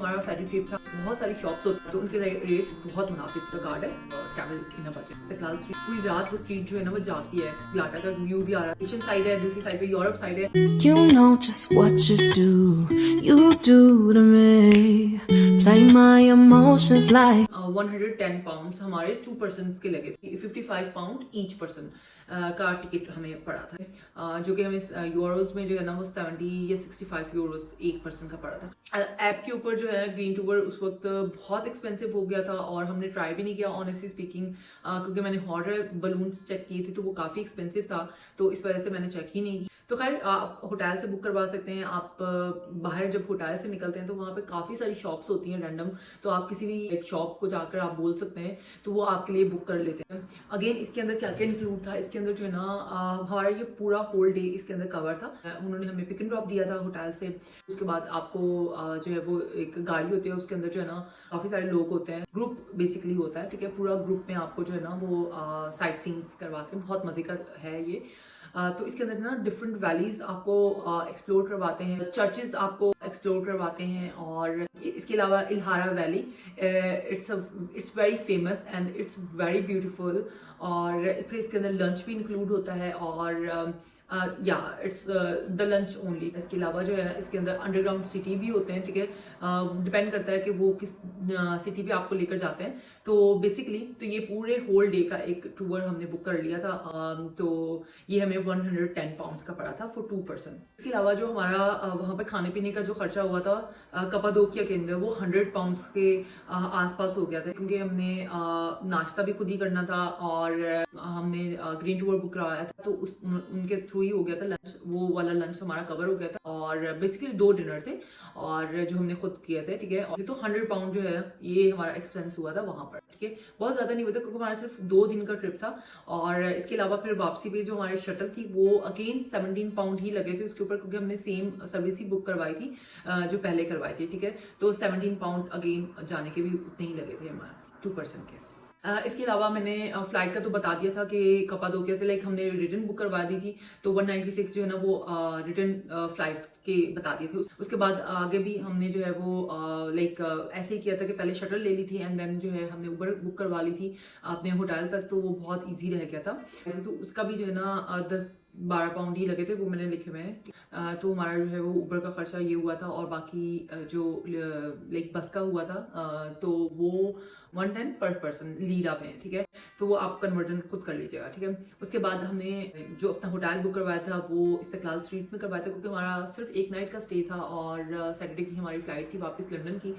हमारा फेरी ट्रिप था, बहुत सारी शॉप्स होती हैं तो उनके रेट्स बहुत मुनासिब थे। गार्ड है travel in a budget. Istiklal street पूरी रात वो स्ट्रीट जो है ना वो जाती है, गलाटा का व्यू भी आ रहा है, एशियन साइड है, दूसरी साइड पे यूरोप साइड है। You know just what you do to me, play my emotions like 110 pound हमारे 2 पर्सन के लगे थे। 55 पाउंड ईच पर्सन का टिकट हमें पड़ा था, जो कि हमें यूरोज में जो है ना वो 70 या 65 यूरोज एक पर्सन का पड़ा था। ऐप के ऊपर जो है ग्रीन टूर उस वक्त बहुत एक्सपेंसिव हो गया था और हमने ट्राई भी नहीं किया ऑनेस्टली स्पीकिंग, क्योंकि मैंने हॉट एयर बलून्स चेक किए थे तो वो काफ़ी एक्सपेंसिव था, तो इस वजह से मैंने चेक ही नहीं की। तो खैर आप होटल से बुक करवा सकते हैं। आप बाहर जब होटल से निकलते हैं तो वहाँ पे काफ़ी सारी शॉप्स होती हैं रैंडम, तो आप किसी भी एक शॉप को जाकर आप बोल सकते हैं तो वो आपके लिए बुक कर लेते हैं। अगेन इसके अंदर क्या क्या इंक्लूड था, इसके अंदर जो है ना हमारा ये पूरा होल डे इसके अंदर कवर था। उन्होंने हमें पिक एंड ड्रॉप दिया था होटल से, उसके बाद आपको जो है वो एक गाड़ी होती है, उसके अंदर जो है ना काफ़ी सारे लोग होते हैं, ग्रुप बेसिकली होता है, ठीक है। पूरा ग्रुप में आपको जो है ना वो साइट सीइंग्स करवाते हैं, बहुत मजे का है ये। तो इसके अंदर ना डिफरेंट वैलीज आपको एक्सप्लोर करवाते हैं, चर्चेज आपको एक्सप्लोर करवाते हैं, और इसके अलावा Ihlara valley it's very famous and it's very beautiful. और फिर इसके अंदर लंच भी इंक्लूड होता है, और या इट्स द लंच ओनली। इसके अलावा जो है ना इसके अंदर अंडरग्राउंड सिटी भी होते हैं, ठीक है। डिपेंड करता है कि वो किस सिटी पे आपको लेकर जाते हैं। तो बेसिकली तो ये पूरे होल डे का एक टूर हमने बुक कर लिया था, तो ये हमें 110 पाउंड्स का पड़ा था फॉर 2 पर्सन। इसके अलावा जो हमारा वहाँ पे खाने पीने का जो खर्चा हुआ था कपाडोकिया के अंदर, वो 100 पाउंड के आसपास हो गया था, क्योंकि हमने नाश्ता भी खुद ही करना था और हमने ग्रीन टूर बुक करवाया था, तो उनके थ्रू ही हो गया था लंच, वो वाला लंच हमारा कवर हो गया था। और बेसिकली 2 डिनर थे और जो हमने खुद किए थे, ठीक है। और तो 100 पाउंड जो है ये हमारा एक्सपेंस हुआ था वहां पर, ठीक है। बहुत ज्यादा नहीं हुआ था क्योंकि हमारा सिर्फ 2 दिन का ट्रिप था। और इसके अलावा फिर वापसी पे जो हमारी शटल थी वो अगेन 17 पाउंड ही लगे थे उसके ऊपर, क्योंकि हमने सेम सर्विस ही बुक करवाई थी जो पहले करवाई थी, ठीक है। तो 17 पाउंड अगेन जाने के भी उतने ही लगे थे हमारे 2 पर्सन के। इसके अलावा मैंने फ्लाइट का तो बता दिया था कि कपाडोकिया से लाइक हमने रिटर्न बुक करवा दी थी, तो 196 जो है ना वो रिटर्न फ्लाइट के बता दिए थे। उसके बाद आगे भी हमने जो है वो लाइक ऐसे ही किया था कि पहले शटल ले ली थी एंड देन जो है हमने उबर बुक करवा ली थी अपने होटल तक, तो वो बहुत ईजी रह गया था। तो उसका भी जो है ना 10-12 पाउंड ही लगे थे, वो मैंने लिखे हुए हैं। तो हमारा जो है वो ऊबर का खर्चा ये हुआ था, और बाकी जो लाइक बस का हुआ था तो वो 110 पर पर्सन लीरा में, ठीक है। तो वो आप कन्वर्जन खुद कर लीजिएगा, ठीक है। उसके बाद हमने जो अपना होटल बुक करवाया था वो इस्तिकलाल स्ट्रीट में करवाया था, क्योंकि हमारा सिर्फ एक नाइट का स्टे था और सैटरडे की हमारी फ्लाइट थी वापस लंदन की,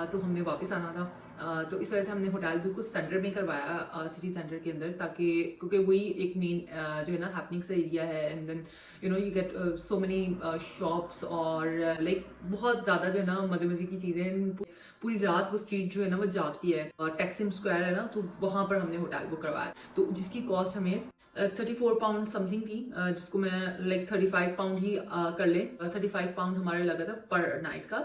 तो हमने वापस आना था। तो इस वजह से हमने होटल बिल्कुल सेंटर में करवाया, सिटी सेंटर के अंदर, ताकि क्योंकि वही एक मेन जो है ना हैपनिंग सा एरिया है, and then you know you get so many shops, और लाइक बहुत ज़्यादा जो है ना मज़े की चीज़ें। पूरी रात वो स्ट्रीट जो है ना वो जाती है, टैक्सिम स्क्वायर है ना, तो वहाँ पर हमने होटल बुक करवाया, तो जिसकी कॉस्ट हमें 34 पाउंड समथिंग थी, जिसको मैं लाइक 35 पाउंड ही कर ले। 35 पाउंड हमारे लगा था पर नाइट का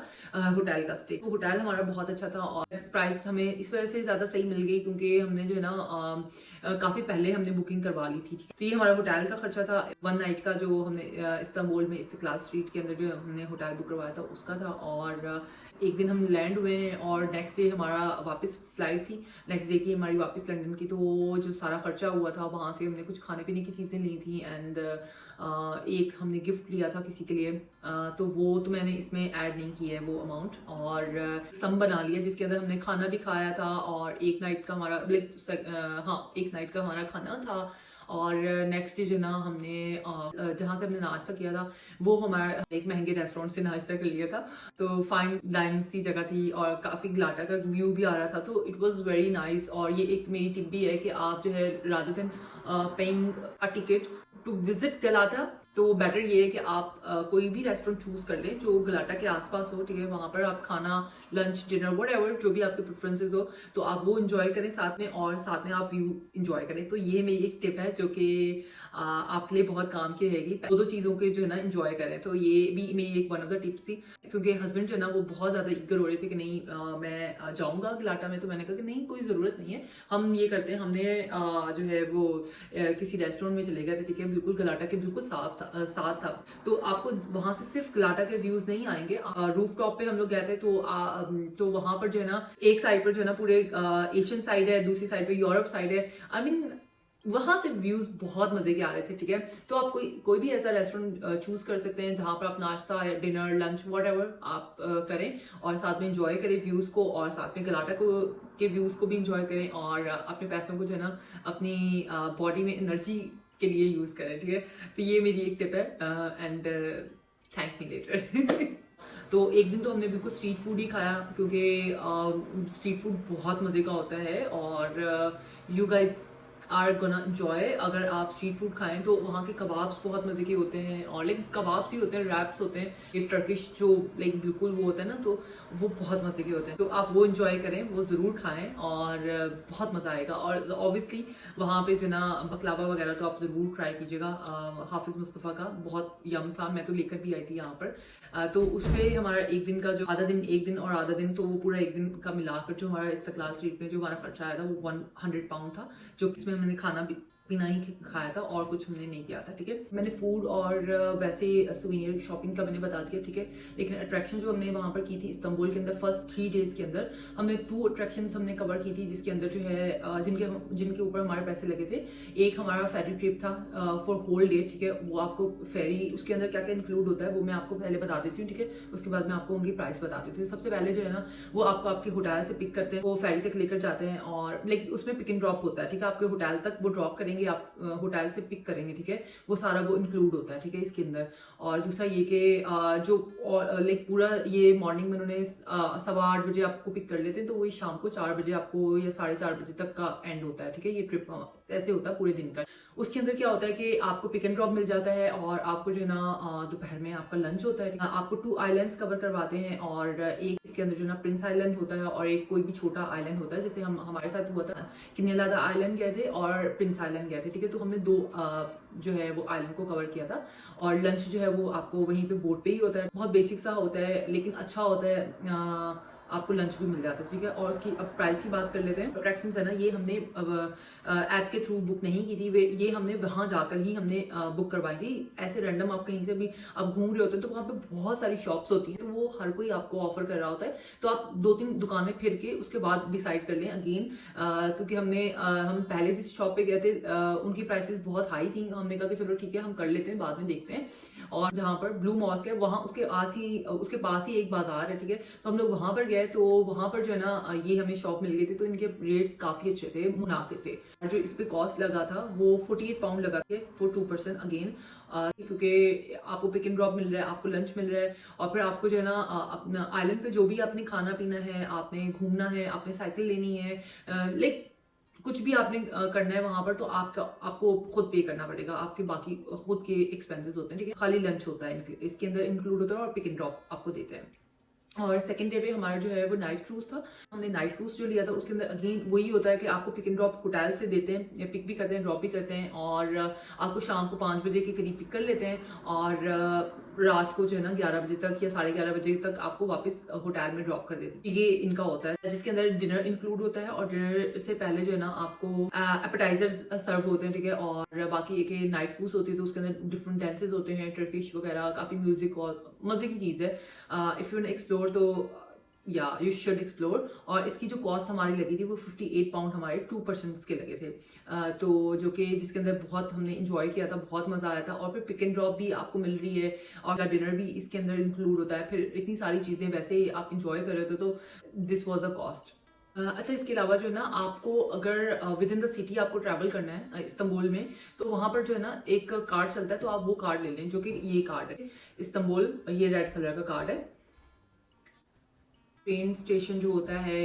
होटल का स्टे। तो होटल हमारा बहुत अच्छा था और प्राइस हमें इस वजह से ज़्यादा सही मिल गई क्योंकि हमने जो है ना काफ़ी पहले हमने बुकिंग करवा ली थी। तो ये हमारा होटल का खर्चा था 1 नाइट का, जो हमने इस्तांबुल में इस्तिकलाल स्ट्रीट के अंदर जो हमने होटल बुक करवाया था उसका था। और एक दिन हम लैंड हुए और नेक्स्ट डे हमारा वापस फ्लाइट थी, नेक्स्ट डे की हमारी वापस लंदन की। तो जो सारा खर्चा हुआ था वहाँ से हमने कुछ खाने पीने की चीज़ें ली थी, एंड एक हमने गिफ्ट लिया था किसी के लिए, तो वो तो मैंने इसमें ऐड नहीं किया है वो अमाउंट। और सम बना लिया जिसके अंदर हमने खाना भी खाया था, और एक नाइट का हमारा एक नाइट का हमारा खाना था। और नेक्स्ट डे जो ना हमने जहाँ से हमने नाश्ता किया था वो हमारा एक महंगे रेस्टोरेंट से नाश्ता कर लिया था, तो फाइन डाइनिंग सी जगह थी और काफ़ी गलाटा का व्यू भी आ रहा था, तो इट वाज वेरी नाइस। और ये एक मेरी टिप भी है कि आप जो है rather than paying a ticket to visit Galata, तो बेटर ये है कि आप कोई भी रेस्टोरेंट चूज कर लें जो गलाटा के आसपास हो, ठीक है। वहाँ पर आप खाना लंच डिनर व्हाटएवर जो भी आपके प्रेफरेंसेस हो तो आप वो इंजॉय करें साथ में, और साथ में आप व्यू इंजॉय करें। तो ये मेरी एक टिप है जो कि आपके लिए बहुत काम की रहेगी। दो चीज़ों के जो है ना इंजॉय करें, तो ये भी मेरी एक वन ऑफ द टिप्स थी, क्योंकि हस्बैंड जो है ना वो बहुत ज़्यादा ईगर हो रहे थे कि नहीं मैं जाऊँगा गलाटा में। तो मैंने कहा कि नहीं कोई ज़रूरत नहीं है, हम ये करते हैं। हमने जो है वो किसी रेस्टोरेंट में चले गए थे, ठीक है, बिल्कुल गलाटा के बिल्कुल साफ साथ था, तो आपको वहां से सिर्फ गलाटा के व्यूज नहीं आएंगे। रूफ टॉप पे हम लोग गए थे, तो वहां पर जो है ना, एक साइड पर जो है ना पूरे एशियन साइड है, दूसरी साइड पे यूरोप साइड है। आई मीन वहां से व्यूज बहुत मजे के आ रहे थे, ठीक है। तो आप कोई भी ऐसा रेस्टोरेंट चूज कर सकते हैं जहां पर आप नाश्ता, डिनर, लंच, व्हाटएवर आप करें और साथ में एंजॉय करें व्यूज को, और साथ में गलाटा के व्यूज को भी एंजॉय करें, और अपने पैसों को जो है ना अपनी बॉडी में एनर्जी के लिए यूज करें, ठीक है। तो ये मेरी एक टिप है, एंड थैंक मी लेटर। तो एक दिन तो हमने बिल्कुल स्ट्रीट फूड ही खाया, क्योंकि स्ट्रीट फूड बहुत मजे का होता है, और you guys are gonna enjoy. अगर आप स्ट्रीट फूड खाएं तो वहाँ के कबाब्स बहुत मजे के होते हैं, और लाइक कबाब्स ही होते हैं, रैप्स होते हैं, ये टर्किश जो लाइक बिल्कुल वो होता है ना, तो वो बहुत मजे के होते हैं। तो आप वो एंजॉय करें, वो ज़रूर खाएं, और बहुत मज़ा आएगा। और ऑब्वियसली वहाँ पे जो ना बकलावा वगैरह तो आप ज़रूर ट्राई कीजिएगा, हाफिज़ मुस्तफ़ा का बहुत यम था, मैं तो लेकर भी आई थी यहाँ पर। तो उस पर हमारा एक दिन का जो एक दिन और आधा दिन, तो वो पूरा एक दिन का मिलाकर जो हमारा इस्तकलाल स्ट्रीट में जो हमारा खर्चा आया था वो 100 पाउंड था, जो इसमें मैंने खाना पीना ही खाया था और कुछ हमने नहीं किया था, ठीक है। मैंने फूड और वैसे सुवेनियर शॉपिंग का मैंने बता दिया, ठीक है। लेकिन अट्रैक्शन जो हमने वहां पर की थी इस्तांबुल के अंदर, फर्स्ट 3 डेज के अंदर हमने 2 अट्रैक्शंस हमने कवर की थी, जिसके अंदर जो है जिनके ऊपर हमारे पैसे लगे थे। एक हमारा फेरी ट्रिप था फॉर होल डे, ठीक है। वो आपको फेरी, उसके अंदर क्या क्या इंक्लूड होता है वो मैं आपको पहले बता देती हूँ, ठीक है। उसके बाद मैं आपको उनकी प्राइस बता देती हूँ। सबसे पहले जो है ना, वो आपको आपके होटल से पिक करते हैं, वो फेरी तक लेकर जाते हैं, और लाइक उसमें पिक एंड ड्रॉप होता है, ठीक है। आपके होटल तक वो ड्रॉप करेंगे, आप होटल से पिक करेंगे, ठीक है। वो सारा वो इंक्लूड होता है, ठीक है, इसके अंदर। और दूसरा ये कि जो लाइक पूरा ये मॉर्निंग में उन्होंने 8:15 बजे आपको पिक कर लेते हैं, तो वही शाम को 4 बजे आपको या 4:30 बजे तक का एंड होता है, ठीक है। ये ट्रिप ऐसे होता है पूरे दिन का। उसके अंदर क्या होता है कि आपको पिक एंड ड्रॉप मिल जाता है, और आपको जो है ना दोपहर में आपका लंच होता है। आपको 2 आइलैंड्स कवर करवाते हैं, और एक इसके अंदर जो ना प्रिंस आइलैंड होता है, और एक कोई भी छोटा आइलैंड होता है, जैसे हमारे साथ हुआ था। किन्यालादा आइलैंड गए थे और प्रिंस आइलैंड गए थे, ठीक है। तो हमने 2 जो है वो आइलैंड को कवर किया था, और लंच जो है वो आपको वहीं पे बोट पे ही होता है। बहुत बेसिक सा होता है, लेकिन अच्छा होता है, आपको लंच भी मिल जाता है, ठीक है। और उसकी अब प्राइस की बात कर लेते हैं। अट्रैक्शंस है ना, ये हमने ऐप के थ्रू बुक नहीं की थी, ये हमने वहां जाकर ही हमने बुक करवाई थी। ऐसे रैंडम आप कहीं से भी आप घूम रहे होते हैं, तो वहाँ पे बहुत सारी शॉप्स होती हैं, तो वो हर कोई आपको ऑफर कर रहा होता है, तो आप 2-3 दुकानें फिर के उसके बाद डिसाइड कर लें अगेन। क्योंकि हम पहले जिस शॉप पे गए थे उनकी प्राइसेस बहुत हाई थी, हमने कहा कि चलो ठीक है हम कर लेते हैं, बाद में देखते हैं। और जहाँ पर ब्लू मॉस्क है, वहाँ उसके पास ही एक बाजार है, ठीक है। तो हम लोग वहां पर गए, तो वहां पर जो है ना ये हमें शॉप मिल गई थी, तो इनके रेट्स काफी अच्छे थे, मुनासिब थे। जो इस पे कॉस्ट लगा था वो 48 पाउंड लगा थे फॉर 2 पर्सन अगेन, क्योंकि आपको पिक एंड ड्रॉप मिल रहा है, आपको लंच मिल रहा है, और फिर आपको जो है ना अपना आइलैंड पे जो भी आपने खाना पीना है, आपने घूमना है, आपने साइकिल लेनी है, लाइक कुछ भी आपने करना है वहां पर, तो आपको खुद पे करना पड़ेगा। आपके बाकी खुद के एक्सपेंसेस होते हैं, ठीक है। खाली लंच होता है इसके अंदर इंक्लूड होता है, और पिक एंड ड्रॉप आपको देते हैं। और सेकंड डे पे हमारा जो है वो नाइट क्रूज था। हमने नाइट क्रूज जो लिया था उसके अंदर अगेन वही होता है कि आपको पिक एंड ड्रॉप होटल से देते हैं, या पिक भी करते हैं, ड्रॉप भी करते हैं, और आपको शाम को 5 बजे के करीब पिक कर लेते हैं, और रात को जो है ना 11 बजे तक या 11:30 बजे तक आपको वापस होटल में ड्रॉप कर देते हैं। ये इनका होता है, जिसके अंदर डिनर इंक्लूड होता है, और डिनर से पहले जो है ना आपको एपेटाइजर्स सर्व होते हैं, ठीक है। और बाकी एक नाइट क्रूज होती है, तो उसके अंदर डिफरेंट डांसेस होते हैं, टर्किश वगैरह, काफी म्यूजिक, और मजे की चीज है। इफ यू एक्सप्लोर तो या यू शुड एक्सप्लोर। और इसकी जो कॉस्ट हमारी लगी थी वो 58 पाउंड हमारे 2 पर्सन्स के लगे थे, तो जो कि जिसके अंदर बहुत हमने इंजॉय किया था, बहुत मजा आया था। और फिर पिक एंड ड्रॉप भी आपको मिल रही है, और डिनर भी इसके अंदर इंक्लूड होता है, फिर इतनी सारी चीजें वैसे ही आप इंजॉय कर रहे थे, तो दिस वॉज अ कॉस्ट। अच्छा, इसके अलावा जो है ना आपको अगर विद इन द सिटी आपको ट्रैवल करना है इस्तांबुल में, तो वहां पर जो है ना एक कार्ड चलता है, तो आप वो कार्ड ले लें, जो कि ये कार्ड है इस्तांबुल, ये रेड कलर का कार्ड है। ट्रेन स्टेशन जो होता है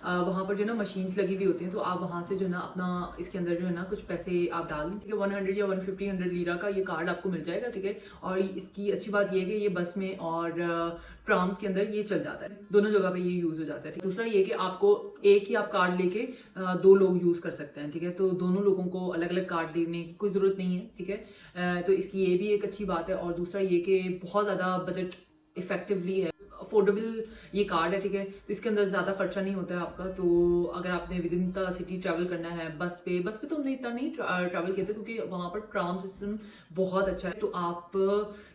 वहां पर जो है ना मशीन्स लगी हुई होती हैं, तो आप वहां से जो है ना अपना इसके अंदर जो है ना कुछ पैसे आप डाल दें, ठीक है। 100 या 150 लीरा का ये कार्ड आपको मिल जाएगा, ठीक है। और इसकी अच्छी बात ये है कि ये बस में और ट्राम्स के अंदर ये चल जाता है, दोनों जगह पे ये यूज हो जाता है। दूसरा ये कि आपको एक ही आप कार्ड लेके 2 लोग यूज कर सकते हैं, ठीक है। तो दोनों लोगों को अलग अलग कार्ड लेने की कोई जरूरत नहीं है, ठीक है। तो इसकी ये भी एक अच्छी बात है। और दूसरा ये कि बहुत ज्यादा बजट इफेक्टिवली है, अफोर्डेबल ये कार्ड है, ठीक है। तो इसके अंदर ज़्यादा खर्चा नहीं होता है आपका। तो अगर आपने with in the city travel करना है बस पे तो हमने इतना नहीं ट्रैवल किया था, क्योंकि वहाँ पर ट्राम सिस्टम बहुत अच्छा है। तो आप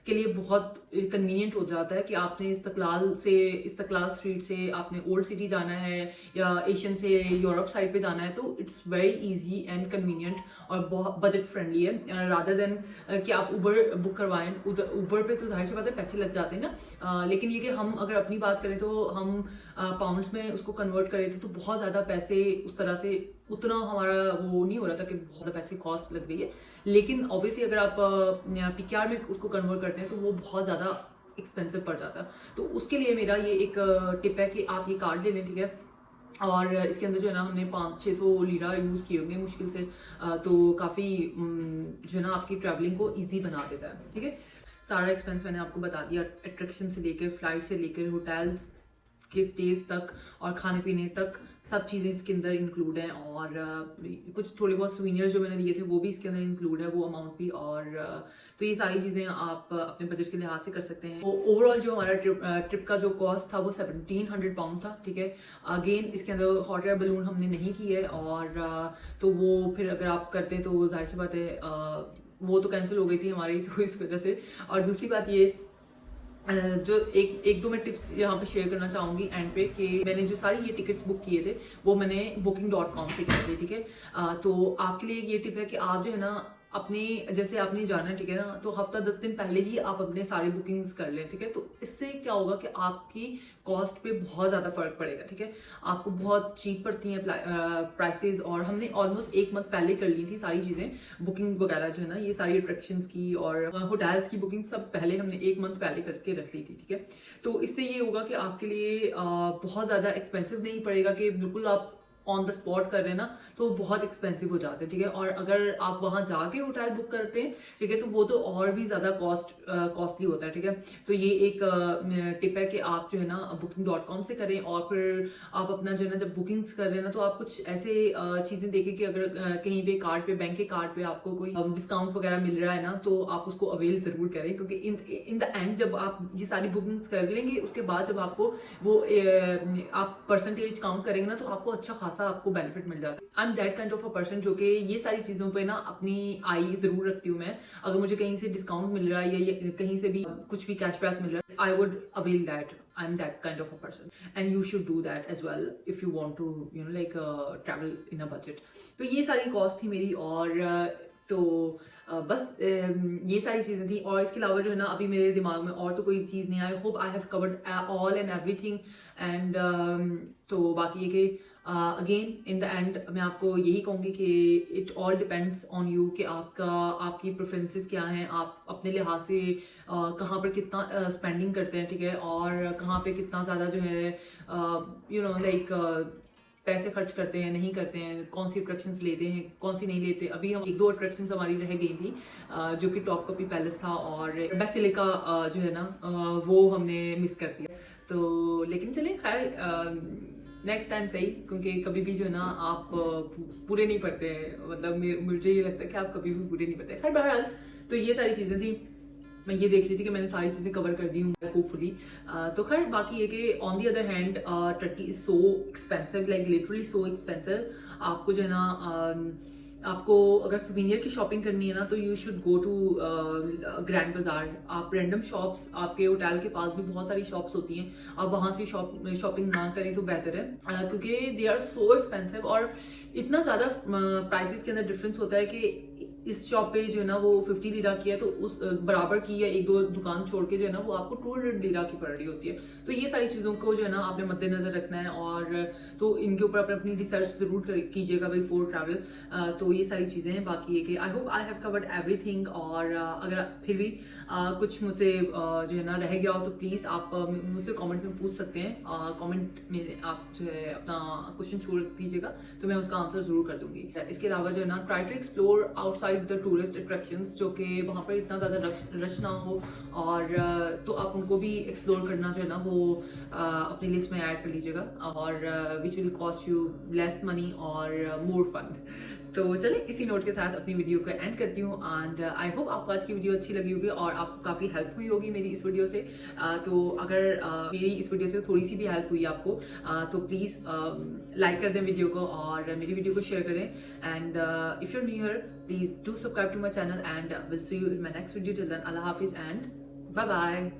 के लिए बहुत कन्वीनियंट हो जाता है कि आपने इस्तकलाल स्ट्रीट से आपने ओल्ड सिटी जाना है या एशियन से यूरोप साइड पे जाना है, तो it's very easy and convenient और बहुत बजट फ्रेंडली है, रादर देन कि आप उबर बुक करवाएं। उबर पे तो जाहिर सी बात है पैसे लग जाते हैं ना, लेकिन ये कि हम अगर अपनी बात करें तो हम पाउंड्स में उसको कन्वर्ट करें तो बहुत ज़्यादा पैसे उस तरह से उतना हमारा वो नहीं हो रहा था कि बहुत ज़्यादा पैसे कॉस्ट लग रही है। लेकिन ऑब्वियसली अगर आप पीकेआर में उसको कन्वर्ट करते हैं तो वो बहुत ज़्यादा एक्सपेंसिव पड़ जाता है। तो उसके लिए मेरा ये एक टिप है कि आप ये कार्ड ले लें, ठीक है। और इसके अंदर जो है ना हमने 500-600 लीरा यूज़ किए होंगे मुश्किल से, तो काफ़ी जो है ना आपकी ट्रैवलिंग को ईजी बना देता है, ठीक है। सारा एक्सपेंस मैंने आपको बता दिया, अट्रैक्शन से लेकर फ्लाइट से लेकर होटल्स के स्टेज तक और खाने पीने तक सब चीज़ें इसके अंदर इंक्लूड हैं। और कुछ थोड़े बहुत सुवीनियर्स जो मैंने लिए थे वो भी इसके अंदर इंक्लूड है, वो अमाउंट भी। और तो ये सारी चीज़ें आप अपने बजट के लिहाज से कर सकते हैं। ओवरऑल जो हमारा ट्रिप का जो कॉस्ट था वो 1700 पाउंड था, ठीक है। अगेन इसके अंदर हॉट एयर बलून हमने नहीं की है, और तो वो फिर अगर आप करते हैं तो जाहिर सी बात है वो तो कैंसिल हो गई थी हमारी, तो इस वजह से। और दूसरी बात ये जो एक दो मैं टिप्स यहाँ पे शेयर करना चाहूंगी एंड पे, कि मैंने जो सारी ये टिकट्स बुक किए थे वो मैंने booking.com से किए थे, ठीक है। तो आपके लिए ये टिप है कि आप जो है ना अपनी जैसे आपने जाना है, ठीक है ना, तो हफ्ता 10 दिन पहले ही आप अपने सारे बुकिंग्स कर लें, ठीक है। तो इससे क्या होगा कि आपकी कॉस्ट पे बहुत ज़्यादा फर्क पड़ेगा, ठीक है। आपको बहुत चीप पड़ती हैं प्राइसेस, और हमने ऑलमोस्ट 1 मंथ पहले कर ली थी सारी चीज़ें, बुकिंग वगैरह जो है ना, ये सारी अट्रैक्शंस की और होटल्स की बुकिंग सब पहले हमने 1 मंथ पहले करके रख ली थी, ठीक है। तो इससे ये होगा कि आपके लिए बहुत ज़्यादा एक्सपेंसिव नहीं पड़ेगा कि बिल्कुल आप ऑन द स्पॉट कर रहे हैं ना, तो बहुत एक्सपेंसिव हो जाते हैं, ठीक है। और अगर आप वहां जाके होटल बुक करते हैं, ठीक है, तो वो तो और भी ज्यादा कॉस्टली होता है, ठीक है। तो ये एक टिप है कि आप जो है ना booking.com से करें, और फिर आप अपना जो है ना जब बुकिंग्स कर रहे हैं ना, तो आप कुछ ऐसे चीजें देखें कि अगर कहीं पे कार्ड पे, बैंक के कार्ड पे आपको कोई डिस्काउंट वगैरह मिल रहा है ना, तो आप उसको अवेल जरूर करें, क्योंकि इन द एंड जब आप ये सारी बुकिंग्स कर लेंगे, उसके बाद जब आपको वो आप परसेंटेज काउंट करेंगे ना, तो आपको अच्छा खासा आपको बेनिफिट मिल जाता है। आई am that kind of a person जो कि ये सारी चीजों पे ना अपनी आई जरूर रखती हूँ मैं। अगर मुझे कहीं से डिस्काउंट मिल रहा है या कहीं से भी कुछ भी कैशबैक मिल रहा है, I would avail that. I am that kind of a person and you should do that as well if you want to like travel in a budget. तो ये सारी कॉस्ट थी मेरी, और तो बस ये सारी चीज़ें थी। और इसके अलावा जो है ना अभी मेरे दिमाग में और तो कोई चीज़ नहीं आई। Hope I have covered all and everything. And तो बाकी ये कि अगेन इन द एंड मैं आपको यही कहूँगी कि it all depends on you कि आपकी प्रेफरेंसेस क्या हैं, आप अपने लिहाज से कहाँ पर कितना स्पेंडिंग करते हैं, ठीक है, और कहाँ पे कितना ज़्यादा जो है लाइक पैसे खर्च करते हैं, नहीं करते हैं, कौन सी अट्रैक्शंस लेते हैं, कौन सी नहीं लेते। अभी हम 1-2 अट्रैक्शंस हमारी रह गई थी, जो कि टॉप कॉपी पैलेस था और बेसिलिका जो है ना वो हमने मिस कर दिया। तो लेकिन चलिए खैर नेक्स्ट टाइम सही, क्योंकि कभी भी जो है ना आप पूरे नहीं पड़ते हैं, मतलब मुझे ये लगता है कि आप कभी भी पूरे नहीं पड़ते। खैर बहरहाल तो ये सारी चीज़ें थी, मैं ये देख रही थी कि मैंने सारी चीज़ें कवर कर दी हूँ होपफुली। तो खैर बाकी ये कि on the other hand Turkey is so expensive, like literally so expensive. आपको जो है ना आपको अगर सुवीनियर की शॉपिंग करनी है ना, तो you should go to grand bazaar. आप रैंडम शॉप्स, आपके होटल के पास भी बहुत सारी शॉप्स होती हैं, आप वहाँ से शॉपिंग ना करें तो बेहतर है, क्योंकि दे आर सो एक्सपेंसिव। और इतना ज़्यादा प्राइसेस के अंदर डिफरेंस होता है कि इस शॉप पे जो है ना वो 50 लीरा की है, तो उस बराबर की या 1-2 दुकान छोड़ के जो है ना वो आपको 200 लीरा की पड़ रही होती है। तो ये सारी चीज़ों को जो है ना आपने मद्देनजर रखना है, और तो इनके ऊपर अपनी रिसर्च जरूर कीजिएगा बिफोर ट्रैवल। तो ये सारी चीज़ें हैं। बाकी ये कि आई hope I have covered everything. और अगर फिर भी कुछ मुझसे जो है ना रह गया हो तो प्लीज़ आप मुझसे कमेंट में पूछ सकते हैं। कमेंट में आप जो है अपना क्वेश्चन छोड़ दीजिएगा, तो मैं उसका आंसर जरूर कर दूंगी। इसके अलावा जो है ना try to explore outside the tourist attractions, जो कि वहाँ पर इतना ज़्यादा रश ना हो, और तो आप उनको भी एक्सप्लोर करना जो है ना वो अपनी लिस्ट में ऐड कर लीजिएगा, और which will cost you less money और मोर फन। तो चले इसी नोट के साथ अपनी वीडियो को एंड करती हूँ एंड आई होप आपको आज की वीडियो अच्छी लगी होगी और आपको काफ़ी हेल्प हुई होगी मेरी इस वीडियो से। तो अगर मेरी इस वीडियो से थोड़ी सी भी हेल्प हुई आपको तो प्लीज़ लाइक कर दें वीडियो को और मेरी वीडियो को शेयर करें and if you are new here please do subscribe to my channel and will see you in my next video. Till then अल्लाह हाफिज़ एंड बाय बाय।